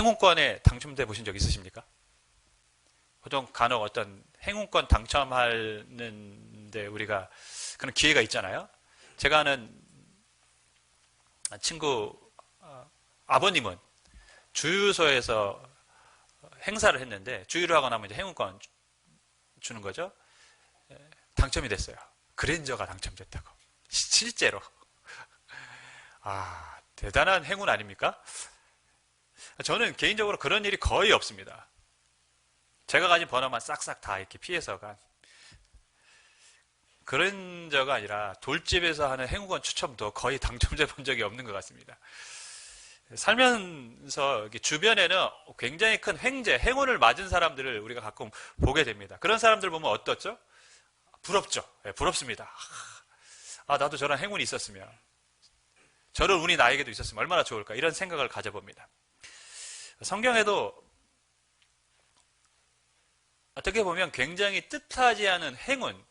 행운권에 당첨돼 보신 적 있으십니까? 보통 간혹 어떤 행운권 당첨하는데 우리가 그런 기회가 있잖아요. 제가 아는 친구 아버님은 주유소에서 행사를 했는데 주유를 하고 나면 이제 행운권 주는 거죠. 당첨이 됐어요. 그랜저가 당첨됐다고. 실제로. 아, 대단한 행운 아닙니까? 저는 개인적으로 그런 일이 거의 없습니다. 제가 가진 번호만 싹싹 다 이렇게 피해서 간. 그랜저가 아니라 돌집에서 하는 행운권 추첨도 거의 당첨돼 본 적이 없는 것 같습니다. 살면서 주변에는 굉장히 큰 횡재, 행운을 맞은 사람들을 우리가 가끔 보게 됩니다. 그런 사람들 보면 어떻죠? 부럽죠. 네, 부럽습니다. 아, 나도 저런 행운이 있었으면, 저런 운이 나에게도 있었으면 얼마나 좋을까, 이런 생각을 가져봅니다. 성경에도 어떻게 보면 굉장히 뜻하지 않은 행운,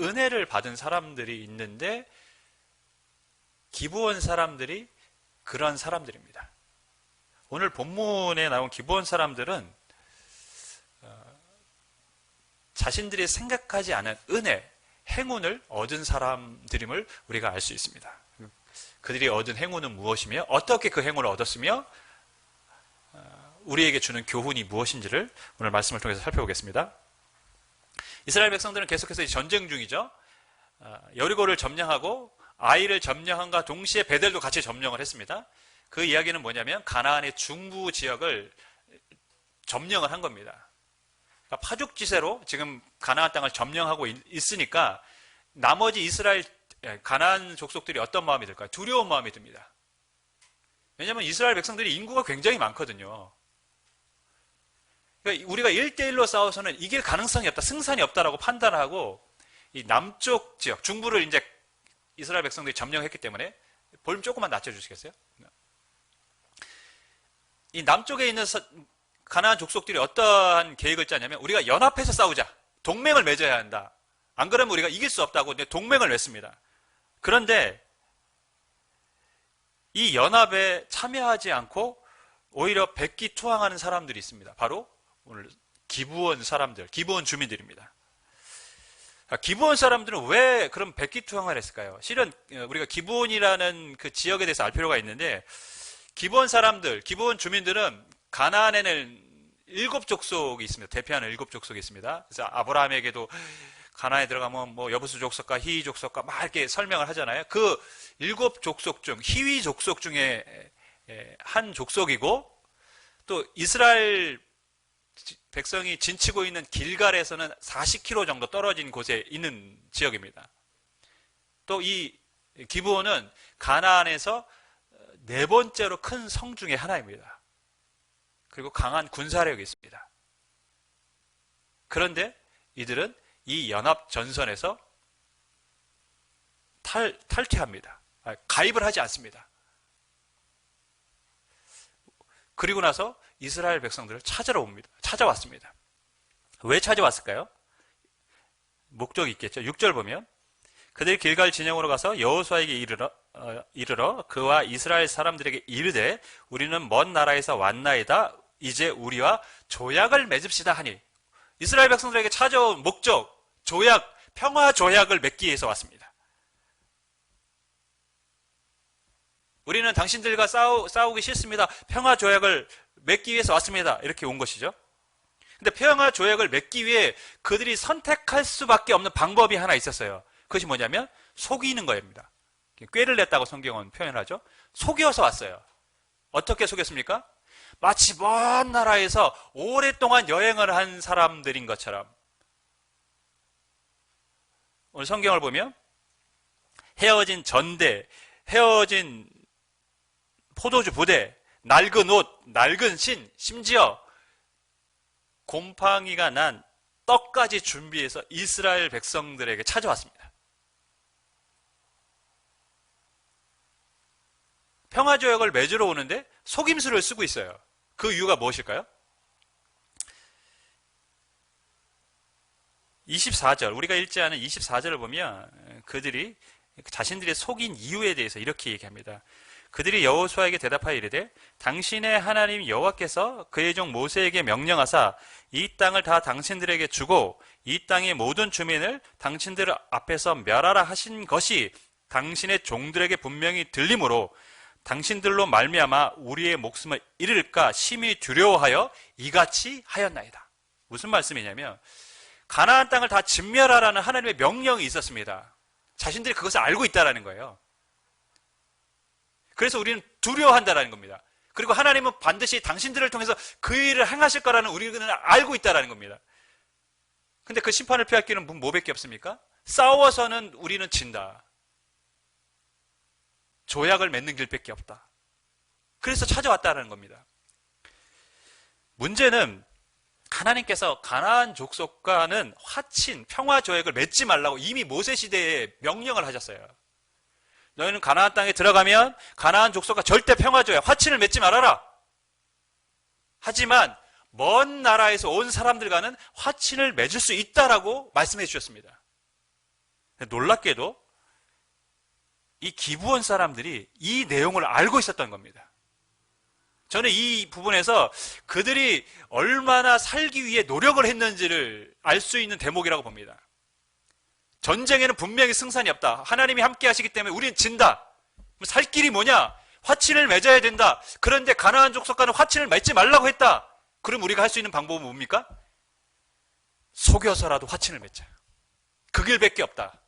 은혜를 받은 사람들이 있는데 기브온 사람들이 그런 사람들입니다. 오늘 본문에 나온 기브온 사람들은 자신들이 생각하지 않은 은혜, 행운을 얻은 사람들임을 우리가 알 수 있습니다. 그들이 얻은 행운은 무엇이며 어떻게 그 행운을 얻었으며 우리에게 주는 교훈이 무엇인지를 오늘 말씀을 통해서 살펴보겠습니다. 이스라엘 백성들은 계속해서 전쟁 중이죠. 여리고를 점령하고 아이를 점령함과 동시에 베델도 같이 점령을 했습니다. 그 이야기는 뭐냐면 가나안의 중부 지역을 점령을 한 겁니다. 그러니까 파죽지세로 지금 가나안 땅을 점령하고 있으니까 나머지 이스라엘 가나안 족속들이 어떤 마음이 들까요? 두려운 마음이 듭니다. 왜냐하면 이스라엘 백성들이 인구가 굉장히 많거든요. 그러니까 우리가 1대1로 싸워서는 이길 가능성이 없다, 승산이 없다라고 판단하고 이 남쪽 지역, 중부를 이제 이스라엘 백성들이 점령했기 때문에 볼륨 조금만 낮춰주시겠어요? 이 남쪽에 있는 가나안 족속들이 어떠한 계획을 짜냐면 우리가 연합해서 싸우자, 동맹을 맺어야 한다. 안 그러면 우리가 이길 수 없다고 동맹을 맺습니다. 그런데 이 연합에 참여하지 않고 오히려 백기투항하는 사람들이 있습니다. 바로 오늘 기브온 사람들, 기브온 주민들입니다. 기브온 사람들은 왜 그런 백기투항을 했을까요? 실은 우리가 기브온이라는 그 지역에 대해서 알 필요가 있는데 기브온 사람들, 기브온 주민들은 가나안에는 7족속이 있습니다. 대표하는 7족속이 있습니다. 그래서 아브라함에게도 가나안에 들어가면 뭐 여부수 족속과 히위 족속과 막 이렇게 설명을 하잖아요. 그 7족속 중 히위 족속 중에 한 족속이고 또 이스라엘 백성이 진치고 있는 길갈에서는 40km 정도 떨어진 곳에 있는 지역입니다. 또 이 기브온은 가나안에서 4번째로 큰 성 중에 하나입니다. 그리고 강한 군사력이 있습니다. 그런데 이들은 이 연합 전선에서 탈퇴합니다. 가입을 하지 않습니다. 그리고 나서 이스라엘 백성들을 찾아왔습니다. 왜 찾아왔을까요? 목적이 있겠죠. 6절 보면 그들이 길갈 진영으로 가서 여호수아에게 이르러 그와 이스라엘 사람들에게 이르되 우리는 먼 나라에서 왔나이다. 이제 우리와 조약을 맺읍시다 하니 이스라엘 백성들에게 찾아온 목적, 조약, 평화 조약을 맺기 위해서 왔습니다. 우리는 당신들과 싸우기 싫습니다. 평화 조약을 맺기 위해서 왔습니다. 이렇게 온 것이죠. 근데 평화 조약을 맺기 위해 그들이 선택할 수밖에 없는 방법이 하나 있었어요. 그것이 뭐냐면 속이는 거입니다. 꾀를 냈다고 성경은 표현하죠. 속여서 왔어요. 어떻게 속였습니까? 마치 먼 나라에서 오랫동안 여행을 한 사람들인 것처럼. 오늘 성경을 보면 헤어진 전대, 헤어진 포도주 부대, 낡은 옷, 낡은 신, 심지어 곰팡이가 난 떡까지 준비해서 이스라엘 백성들에게 찾아왔습니다. 평화조약을 맺으러 오는데 속임수를 쓰고 있어요. 그 이유가 무엇일까요? 24절, 우리가 읽지 않은 24절을 보면 그들이 자신들이 속인 이유에 대해서 이렇게 얘기합니다. 그들이 여호수아에게 대답하여 이르되 당신의 하나님 여호와께서 그의 종 모세에게 명령하사 이 땅을 다 당신들에게 주고 이 땅의 모든 주민을 당신들 앞에서 멸하라 하신 것이 당신의 종들에게 분명히 들리므로 당신들로 말미암아 우리의 목숨을 잃을까 심히 두려워하여 이같이 하였나이다. 무슨 말씀이냐면 가나안 땅을 다 진멸하라는 하나님의 명령이 있었습니다. 자신들이 그것을 알고 있다라는 거예요. 그래서 우리는 두려워한다라는 겁니다. 그리고 하나님은 반드시 당신들을 통해서 그 일을 행하실 거라는 우리는 알고 있다라는 겁니다. 근데 그 심판을 피할 길은 뭐밖에 없습니까? 싸워서는 우리는 진다. 조약을 맺는 길밖에 없다. 그래서 찾아왔다는 겁니다. 문제는 하나님께서 가나안 족속과는 화친, 평화 조약을 맺지 말라고 이미 모세 시대에 명령을 하셨어요. 너희는 가나안 땅에 들어가면 가나안 족속과 절대 평화 조약, 화친을 맺지 말아라. 하지만 먼 나라에서 온 사람들과는 화친을 맺을 수 있다라고 말씀해 주셨습니다. 놀랍게도 이 기브온 사람들이 이 내용을 알고 있었던 겁니다. 저는 이 부분에서 그들이 얼마나 살기 위해 노력을 했는지를 알 수 있는 대목이라고 봅니다. 전쟁에는 분명히 승산이 없다. 하나님이 함께 하시기 때문에 우리는 진다. 살 길이 뭐냐? 화친을 맺어야 된다. 그런데 가나안 족속과는 화친을 맺지 말라고 했다. 그럼 우리가 할 수 있는 방법은 뭡니까? 속여서라도 화친을 맺자. 그 길밖에 없다.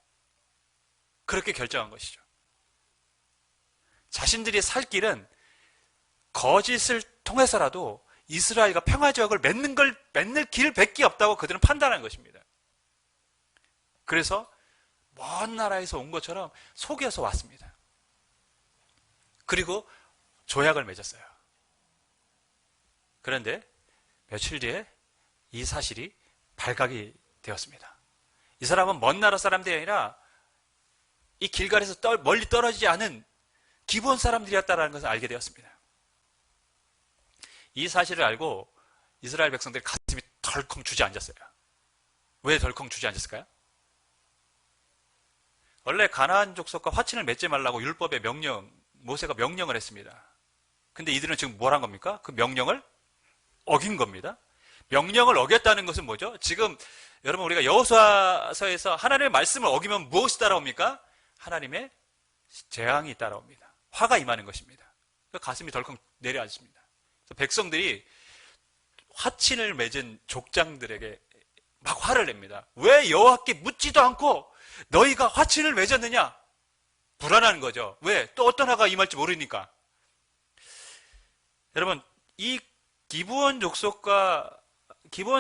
그렇게 결정한 것이죠. 자신들이 살 길은 거짓을 통해서라도 이스라엘과 평화조약을 맺는 길밖에 없다고 그들은 판단한 것입니다. 그래서 먼 나라에서 온 것처럼 속여서 왔습니다. 그리고 조약을 맺었어요. 그런데 며칠 뒤에 이 사실이 발각이 되었습니다. 이 사람은 먼 나라 사람들이 아니라 이 길갈에서 멀리 떨어지지 않은 기브온 사람들이었다는 것을 알게 되었습니다. 이 사실을 알고 이스라엘 백성들이 가슴이 덜컹 주저앉았어요. 왜 덜컹 주저앉았을까요? 원래 가나안 족속과 화친을 맺지 말라고 율법의 모세가 명령을 했습니다. 근데 이들은 지금 뭘 한 겁니까? 그 명령을 어긴 겁니다. 명령을 어겼다는 것은 뭐죠? 지금 여러분 우리가 여호수아서에서 하나님의 말씀을 어기면 무엇이 따라옵니까? 하나님의 재앙이 따라옵니다. 화가 임하는 것입니다. 가슴이 덜컹 내려앉습니다. 백성들이 화친을 맺은 족장들에게 막 화를 냅니다. 왜 여호와께 묻지도 않고 너희가 화친을 맺었느냐? 불안한 거죠. 왜? 또 어떤 화가 임할지 모르니까. 여러분, 이 기브온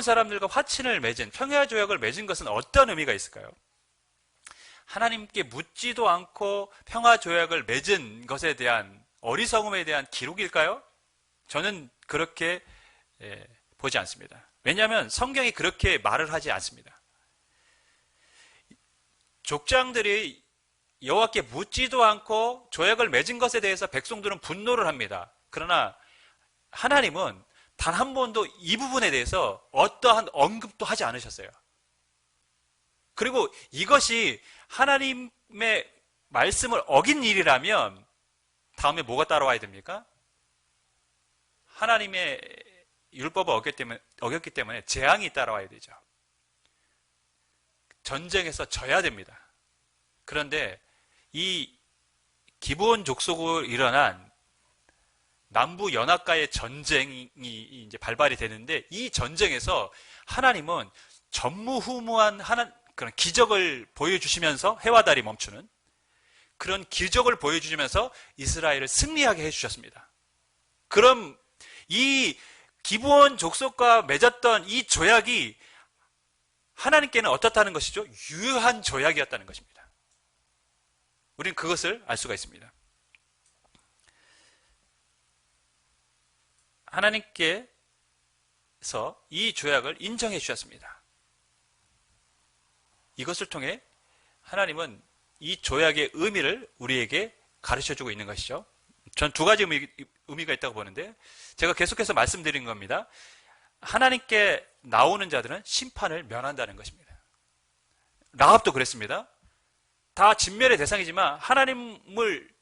사람들과 화친을 맺은, 평화조약을 맺은 것은 어떤 의미가 있을까요? 하나님께 묻지도 않고 평화조약을 맺은 것에 대한 어리석음에 대한 기록일까요? 저는 그렇게 보지 않습니다. 왜냐하면 성경이 그렇게 말을 하지 않습니다. 족장들이 여호와께 묻지도 않고 조약을 맺은 것에 대해서 백성들은 분노를 합니다. 그러나 하나님은 단 한 번도 이 부분에 대해서 어떠한 언급도 하지 않으셨어요. 그리고 이것이 하나님의 말씀을 어긴 일이라면 다음에 뭐가 따라와야 됩니까? 하나님의 율법을 어겼기 때문에 재앙이 따라와야 되죠. 전쟁에서 져야 됩니다. 그런데 이 기브온 족속으로 일어난 남부 연합가의 전쟁이 이제 발발이 되는데 이 전쟁에서 하나님은 전무후무한 그런 기적을 보여주시면서 해와 달이 멈추는 그런 기적을 보여주시면서 이스라엘을 승리하게 해주셨습니다. 그럼 이 기브온 족속과 맺었던 이 조약이 하나님께는 어떻다는 것이죠? 유효한 조약이었다는 것입니다. 우리는 그것을 알 수가 있습니다. 하나님께서 이 조약을 인정해 주셨습니다. 이것을 통해 하나님은 이 조약의 의미를 우리에게 가르쳐주고 있는 것이죠. 전 두 가지 의미가 있다고 보는데 제가 계속해서 말씀드린 겁니다. 하나님께 나오는 자들은 심판을 면한다는 것입니다. 라합도 그랬습니다. 다 진멸의 대상이지만 하나님을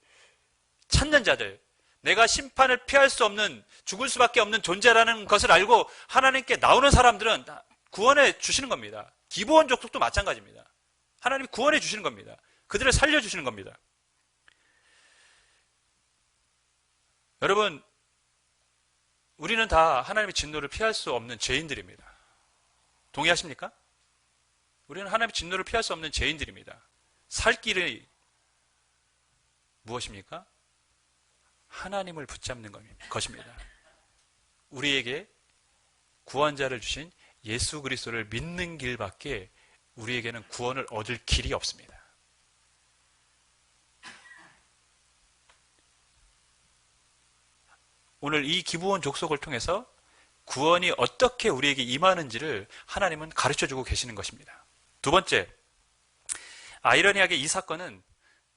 찾는 자들, 내가 심판을 피할 수 없는, 죽을 수밖에 없는 존재라는 것을 알고 하나님께 나오는 사람들은 구원해 주시는 겁니다. 기브온 족속도 마찬가지입니다. 하나님이 구원해 주시는 겁니다. 그들을 살려주시는 겁니다. 여러분, 우리는 다 하나님의 진노를 피할 수 없는 죄인들입니다. 동의하십니까? 우리는 하나님의 진노를 피할 수 없는 죄인들입니다. 살 길이 무엇입니까? 하나님을 붙잡는 것입니다. 우리에게 구원자를 주신 예수 그리스도를 믿는 길밖에 우리에게는 구원을 얻을 길이 없습니다. 오늘 이 기브온 족속을 통해서 구원이 어떻게 우리에게 임하는지를 하나님은 가르쳐주고 계시는 것입니다. 두 번째, 아이러니하게 이 사건은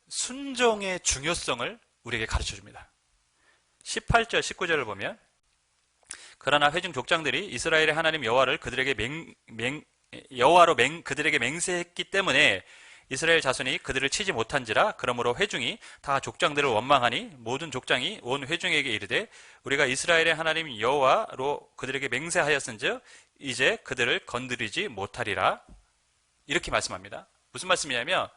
순종의 중요성을 우리에게 가르쳐줍니다. 18절, 19절을 보면, 그러나 회중 족장들이 이스라엘의 하나님 여호와를 그들에게 그들에게 맹세했기 때문에 이스라엘 자손이 그들을 치지 못한지라. 그러므로 회중이 다 족장들을 원망하니 모든 족장이 온 회중에게 이르되 우리가 이스라엘의 하나님 여호와로 그들에게 맹세하였은즉 이제 그들을 건드리지 못하리라. 이렇게 말씀합니다. 무슨 말씀이냐면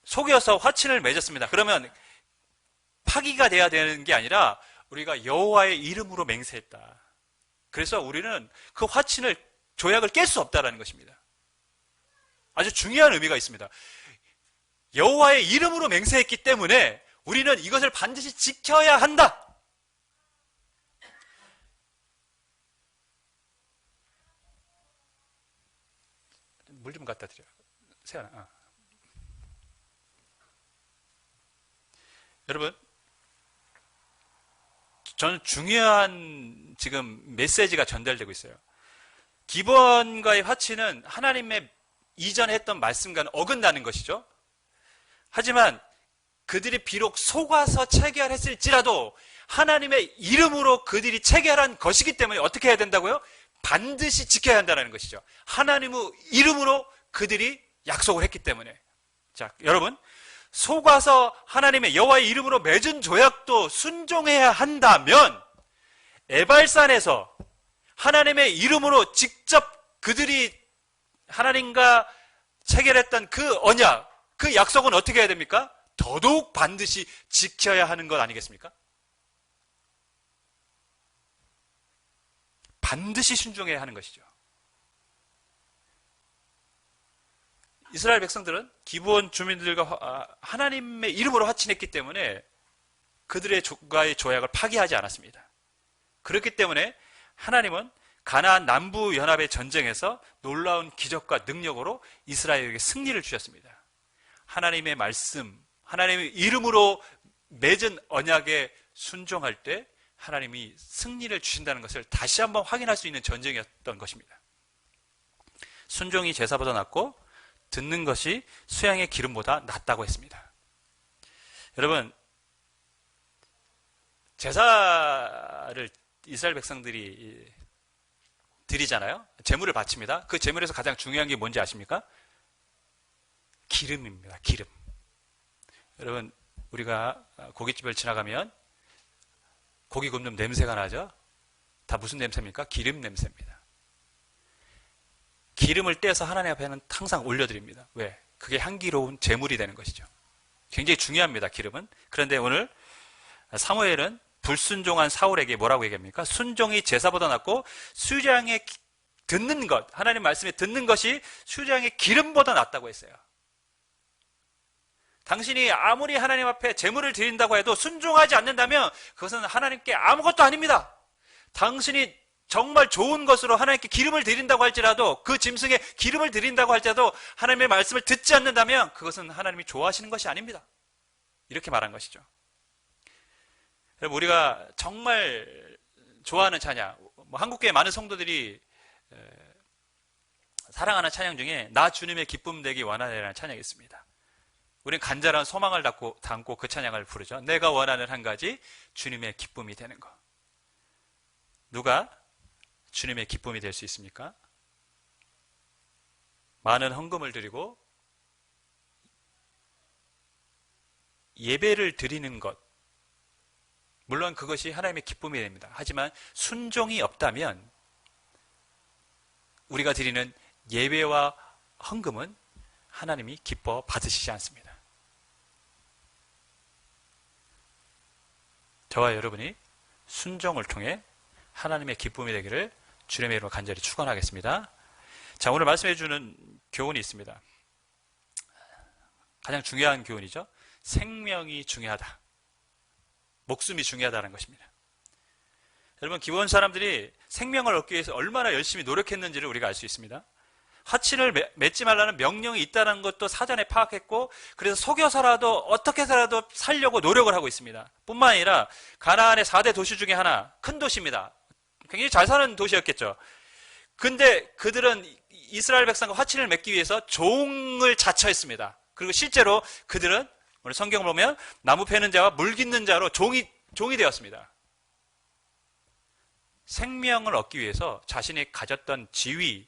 속여서 화친을 맺었습니다. 그러면 파기가 돼야 되는 게 아니라 우리가 여호와의 이름으로 맹세했다. 그래서 우리는 그 화친을, 조약을 깰 수 없다라는 것입니다. 아주 중요한 의미가 있습니다. 여호와의 이름으로 맹세했기 때문에 우리는 이것을 반드시 지켜야 한다. 물 좀 갖다 드려. 세연아. 여러분, 저는 중요한 지금 메시지가 전달되고 있어요. 기브온과의 화친은 하나님의 이전에 했던 말씀과는 어긋나는 것이죠. 하지만 그들이 비록 속아서 체결했을지라도 하나님의 이름으로 그들이 체결한 것이기 때문에 어떻게 해야 된다고요? 반드시 지켜야 한다는 것이죠. 하나님의 이름으로 그들이 약속을 했기 때문에. 자, 여러분, 속아서 하나님의 여호와의 이름으로 맺은 조약도 순종해야 한다면 에발산에서 하나님의 이름으로 직접 그들이 하나님과 체결했던 그 언약, 그 약속은 어떻게 해야 됩니까? 더더욱 반드시 지켜야 하는 것 아니겠습니까? 반드시 순종해야 하는 것이죠. 이스라엘 백성들은 기브온 주민들과 하나님의 이름으로 화친했기 때문에 그들과의 조약을 파기하지 않았습니다. 그렇기 때문에 하나님은 가나안 남부 연합의 전쟁에서 놀라운 기적과 능력으로 이스라엘에게 승리를 주셨습니다. 하나님의 말씀, 하나님의 이름으로 맺은 언약에 순종할 때 하나님이 승리를 주신다는 것을 다시 한번 확인할 수 있는 전쟁이었던 것입니다. 순종이 제사보다 낫고 듣는 것이 수양의 기름보다 낫다고 했습니다. 여러분, 제사를 이스라엘 백성들이 드리잖아요. 제물을 바칩니다. 그 제물에서 가장 중요한 게 뭔지 아십니까? 기름입니다. 기름. 여러분, 우리가 고깃집을 지나가면 고기 굽는 냄새가 나죠? 다 무슨 냄새입니까? 기름 냄새입니다. 기름을 떼서 하나님 앞에는 항상 올려드립니다. 왜? 그게 향기로운 제물이 되는 것이죠. 굉장히 중요합니다. 기름은. 그런데 오늘 사무엘은 불순종한 사울에게 뭐라고 얘기합니까? 순종이 제사보다 낫고 수장의 듣는 것, 하나님 말씀에 듣는 것이 수장의 기름보다 낫다고 했어요. 당신이 아무리 하나님 앞에 제물을 드린다고 해도 순종하지 않는다면 그것은 하나님께 아무것도 아닙니다. 당신이 정말 좋은 것으로 하나님께 기름을 드린다고 할지라도, 그 짐승에 기름을 드린다고 할지라도 하나님의 말씀을 듣지 않는다면 그것은 하나님이 좋아하시는 것이 아닙니다. 이렇게 말한 것이죠. 여러분, 우리가 정말 좋아하는 찬양, 한국교회 많은 성도들이 사랑하는 찬양 중에 나 주님의 기쁨 되기 원하네라는 찬양이 있습니다. 우리는 간절한 소망을 담고 그 찬양을 부르죠. 내가 원하는 한 가지, 주님의 기쁨이 되는 것. 누가 주님의 기쁨이 될 수 있습니까? 많은 헌금을 드리고 예배를 드리는 것, 물론 그것이 하나님의 기쁨이 됩니다. 하지만 순종이 없다면 우리가 드리는 예배와 헌금은 하나님이 기뻐 받으시지 않습니다. 저와 여러분이 순종을 통해 하나님의 기쁨이 되기를 주님의 이름으로 간절히 축원하겠습니다. 자, 오늘 말씀해 주는 교훈이 있습니다. 가장 중요한 교훈이죠. 생명이 중요하다. 목숨이 중요하다는 것입니다. 여러분, 기본 사람들이 생명을 얻기 위해서 얼마나 열심히 노력했는지를 우리가 알 수 있습니다. 화친을 맺지 말라는 명령이 있다는 것도 사전에 파악했고, 그래서 속여서라도 어떻게 해서라도 살려고 노력을 하고 있습니다. 뿐만 아니라 가나안의 4대 도시 중에 하나, 큰 도시입니다. 굉장히 잘 사는 도시였겠죠. 근데 그들은 이스라엘 백성과 화친을 맺기 위해서 종을 자처했습니다. 그리고 실제로 그들은 오늘 성경을 보면 나무 패는 자와 물 깃는 자로 종이 되었습니다. 생명을 얻기 위해서 자신이 가졌던 지위,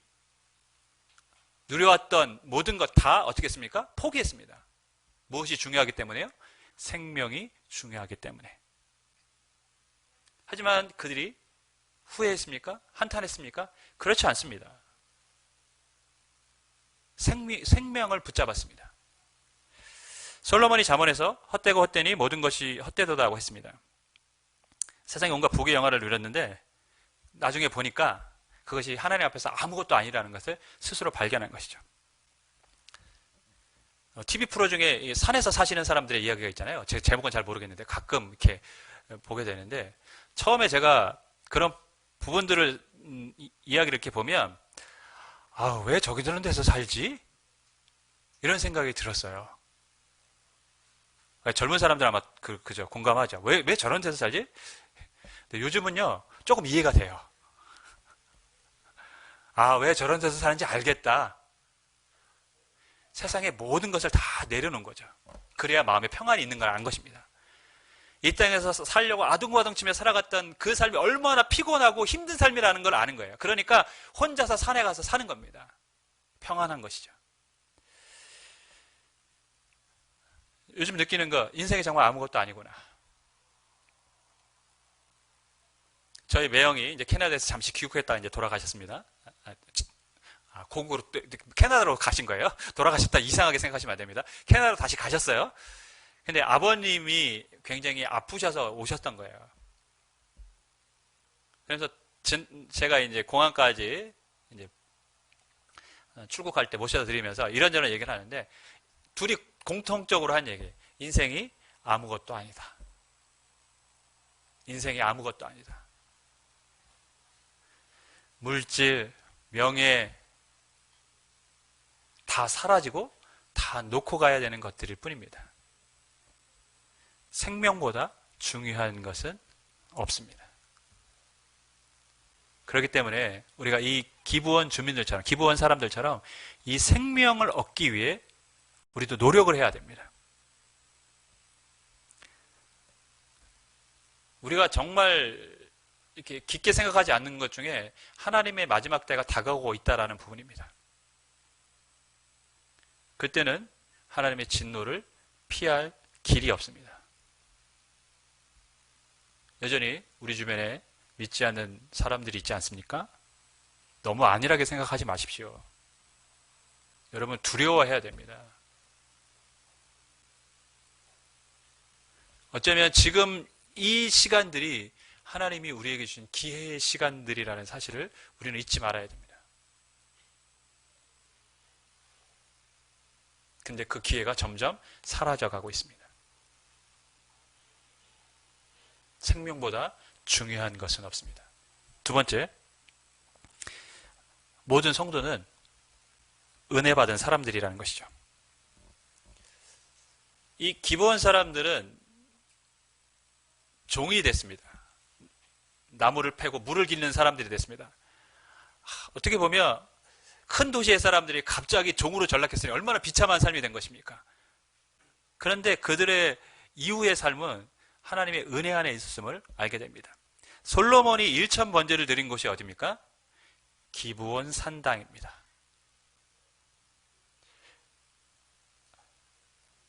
누려왔던 모든 것 다 어떻게 했습니까? 포기했습니다. 무엇이 중요하기 때문에요? 생명이 중요하기 때문에. 하지만 그들이 후회했습니까? 한탄했습니까? 그렇지 않습니다. 생명을 붙잡았습니다. 솔로몬이 잠언에서 헛되고 헛되니 모든 것이 헛되도다고 했습니다. 세상에 온갖 부귀 영화를 누렸는데 나중에 보니까 그것이 하나님 앞에서 아무것도 아니라는 것을 스스로 발견한 것이죠. TV 프로 중에 산에서 사시는 사람들의 이야기가 있잖아요. 제 제목은 잘 모르겠는데 가끔 이렇게 보게 되는데, 처음에 제가 그런 부분들을 이야기를 이렇게 보면 왜 저기 저런 데서 살지? 이런 생각이 들었어요. 젊은 사람들 아마 그죠, 공감하죠. 왜 저런 데서 살지? 근데 요즘은요 조금 이해가 돼요. 왜 저런 데서 사는지 알겠다. 세상의 모든 것을 다 내려놓은 거죠. 그래야 마음에 평안이 있는 걸 안 것입니다. 이 땅에서 살려고 아둥바둥치며 살아갔던 그 삶이 얼마나 피곤하고 힘든 삶이라는 걸 아는 거예요. 그러니까 혼자서 산에 가서 사는 겁니다. 평안한 것이죠. 요즘 느끼는 거, 인생이 정말 아무것도 아니구나. 저희 매형이 이제 캐나다에서 잠시 귀국했다가 이제 돌아가셨습니다. 고국으로 캐나다로 가신 거예요. 돌아가셨다 이상하게 생각하시면 안 됩니다. 캐나다로 다시 가셨어요. 근데 아버님이 굉장히 아프셔서 오셨던 거예요. 그래서 제가 이제 공항까지 이제 출국할 때 모셔다 드리면서 이런저런 얘기를 하는데, 둘이 공통적으로 한 얘기, 인생이 아무것도 아니다. 인생이 아무것도 아니다. 물질, 명예 다 사라지고 다 놓고 가야 되는 것들일 뿐입니다. 생명보다 중요한 것은 없습니다. 그렇기 때문에 우리가 이 기브원 주민들처럼, 기브원 사람들처럼 이 생명을 얻기 위해 우리도 노력을 해야 됩니다. 우리가 정말 이렇게 깊게 생각하지 않는 것 중에 하나님의 마지막 때가 다가오고 있다는 부분입니다. 그때는 하나님의 진노를 피할 길이 없습니다. 여전히 우리 주변에 믿지 않는 사람들이 있지 않습니까? 너무 안일하게 생각하지 마십시오. 여러분, 두려워해야 됩니다. 어쩌면 지금 이 시간들이 하나님이 우리에게 주신 기회의 시간들이라는 사실을 우리는 잊지 말아야 됩니다. 근데 그 기회가 점점 사라져가고 있습니다. 생명보다 중요한 것은 없습니다. 두 번째, 모든 성도는 은혜 받은 사람들이라는 것이죠. 이 기브온 사람들은 종이 됐습니다. 나무를 패고 물을 깃는 사람들이 됐습니다. 어떻게 보면 큰 도시의 사람들이 갑자기 종으로 전락했으니 얼마나 비참한 삶이 된 것입니까? 그런데 그들의 이후의 삶은 하나님의 은혜 안에 있었음을 알게 됩니다. 솔로몬이 1,000번제를 드린 곳이 어디입니까? 기브온 산당입니다.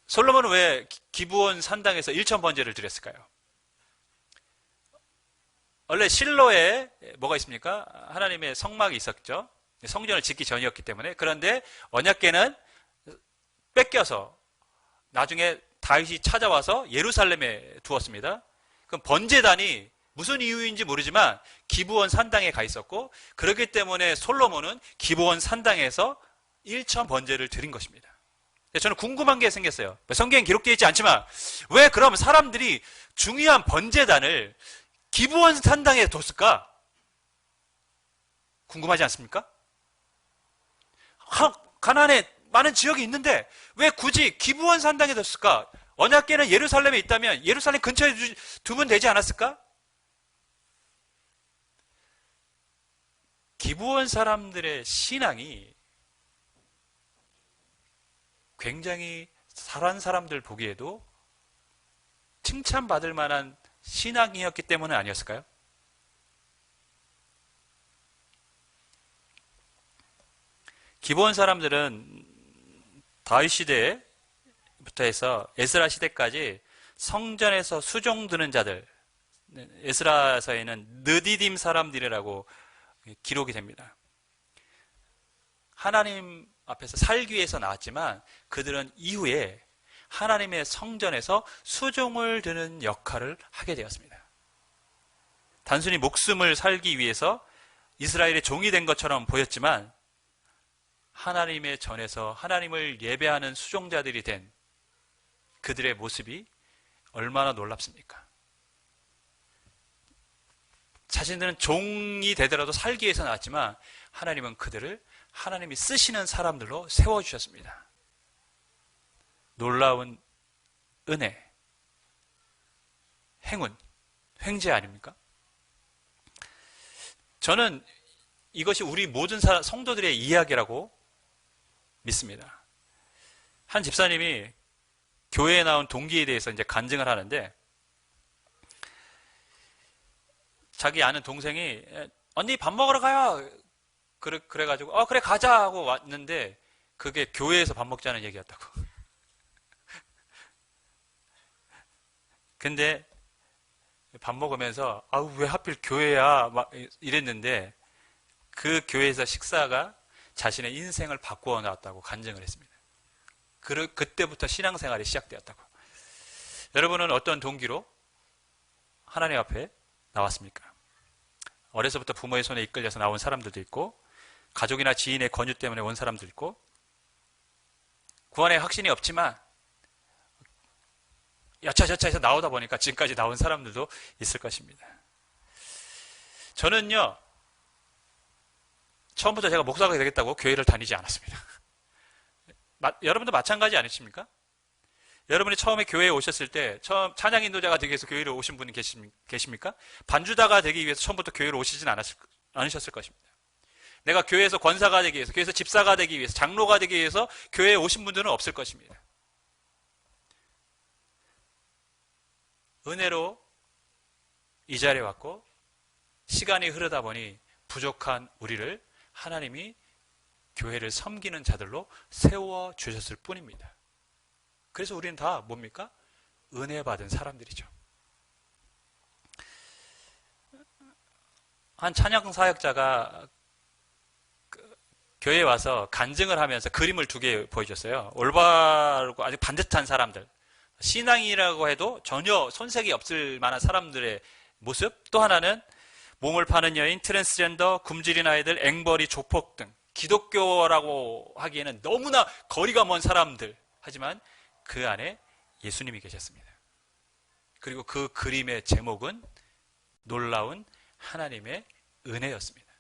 솔로몬은 왜 기브온 산당에서 1,000번제를 드렸을까요? 원래 실로에 뭐가 있습니까? 하나님의 성막이 있었죠. 성전을 짓기 전이었기 때문에. 그런데 언약궤는 뺏겨서 나중에 다윗이 찾아와서 예루살렘에 두었습니다. 그럼 번제단이 무슨 이유인지 모르지만 기브온 산당에 가 있었고, 그렇기 때문에 솔로몬은 기브온 산당에서 1천 번제를 드린 것입니다. 저는 궁금한 게 생겼어요. 성경에 기록되어 있지 않지만 왜 그럼 사람들이 중요한 번제단을 기브온 산당에 뒀을까? 궁금하지 않습니까? 가나안에 많은 지역이 있는데 왜 굳이 기브온 산당에 뒀을까? 언약궤는 예루살렘에 있다면 예루살렘 근처에 두면 되지 않았을까? 기브온 사람들의 신앙이 굉장히 다른 사람들 보기에도 칭찬받을 만한 신앙이었기 때문은 아니었을까요? 기브온 사람들은 다윗 시대부터 해서 에스라 시대까지 성전에서 수종 드는 자들, 에스라서에는 느디딤 사람들이라고 기록이 됩니다. 하나님 앞에서 살기 위해서 나왔지만 그들은 이후에 하나님의 성전에서 수종을 드는 역할을 하게 되었습니다. 단순히 목숨을 살기 위해서 이스라엘의 종이 된 것처럼 보였지만 하나님의 전에서 하나님을 예배하는 수종자들이 된 그들의 모습이 얼마나 놀랍습니까? 자신들은 종이 되더라도 살기 위해서 나왔지만 하나님은 그들을 하나님이 쓰시는 사람들로 세워주셨습니다. 놀라운 은혜, 행운, 횡재 아닙니까? 저는 이것이 우리 모든 성도들의 이야기라고 믿습니다. 한 집사님이 교회에 나온 동기에 대해서 이제 간증을 하는데, 자기 아는 동생이 언니 밥 먹으러 가요. 그래가지고 그래 가자 하고 왔는데 그게 교회에서 밥 먹자는 얘기였다고. 근데 밥 먹으면서 왜 하필 교회야 막 이랬는데 그 교회에서 식사가 자신의 인생을 바꾸어 놨다고 간증을 했습니다. 그때부터 신앙생활이 시작되었다고. 여러분은 어떤 동기로 하나님 앞에 나왔습니까? 어려서부터 부모의 손에 이끌려서 나온 사람들도 있고, 가족이나 지인의 권유 때문에 온 사람도 있고, 구원의 확신이 없지만 여차저차해서 나오다 보니까 지금까지 나온 사람들도 있을 것입니다. 저는요, 처음부터 제가 목사가 되겠다고 교회를 다니지 않았습니다. 여러분도 마찬가지 아니십니까? 여러분이 처음에 교회에 오셨을 때 처음 찬양 인도자가 되기 위해서 교회로 오신 분이 계십니까? 반주자가 되기 위해서 처음부터 교회로 오시진 않으셨을 것입니다. 내가 교회에서 권사가 되기 위해서, 교회에서 집사가 되기 위해서, 장로가 되기 위해서 교회에 오신 분들은 없을 것입니다. 은혜로 이 자리에 왔고 시간이 흐르다 보니 부족한 우리를 하나님이 교회를 섬기는 자들로 세워주셨을 뿐입니다. 그래서 우리는 다 뭡니까? 은혜 받은 사람들이죠. 한 찬양 사역자가 교회에 와서 간증을 하면서 그림을 2개 보여줬어요. 올바르고 아주 반듯한 사람들, 신앙이라고 해도 전혀 손색이 없을 만한 사람들의 모습, 또 하나는 몸을 파는 여인, 트랜스젠더, 굶주린 아이들, 앵벌이, 조폭 등 기독교라고 하기에는 너무나 거리가 먼 사람들, 하지만 그 안에 예수님이 계셨습니다. 그리고 그 그림의 제목은 놀라운 하나님의 은혜였습니다.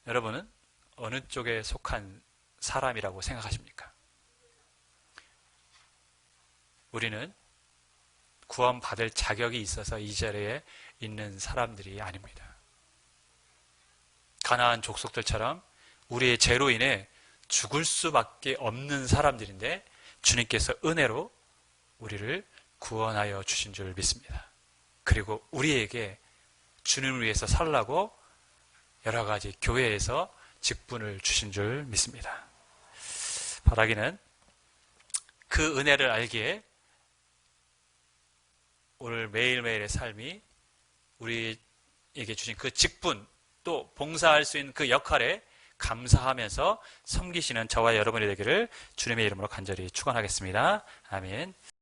여러분은 어느 쪽에 속한 사람이라고 생각하십니까? 우리는 구원받을 자격이 있어서 이 자리에 있는 사람들이 아닙니다. 가나안 족속들처럼 우리의 죄로 인해 죽을 수밖에 없는 사람들인데 주님께서 은혜로 우리를 구원하여 주신 줄 믿습니다. 그리고 우리에게 주님을 위해서 살라고 여러 가지 교회에서 직분을 주신 줄 믿습니다. 바라기는 그 은혜를 알기에 오늘 매일매일의 삶이 우리에게 주신 그 직분, 또 봉사할 수 있는 그 역할에 감사하면서 섬기시는 저와 여러분이 되기를 주님의 이름으로 간절히 축원하겠습니다. 아멘.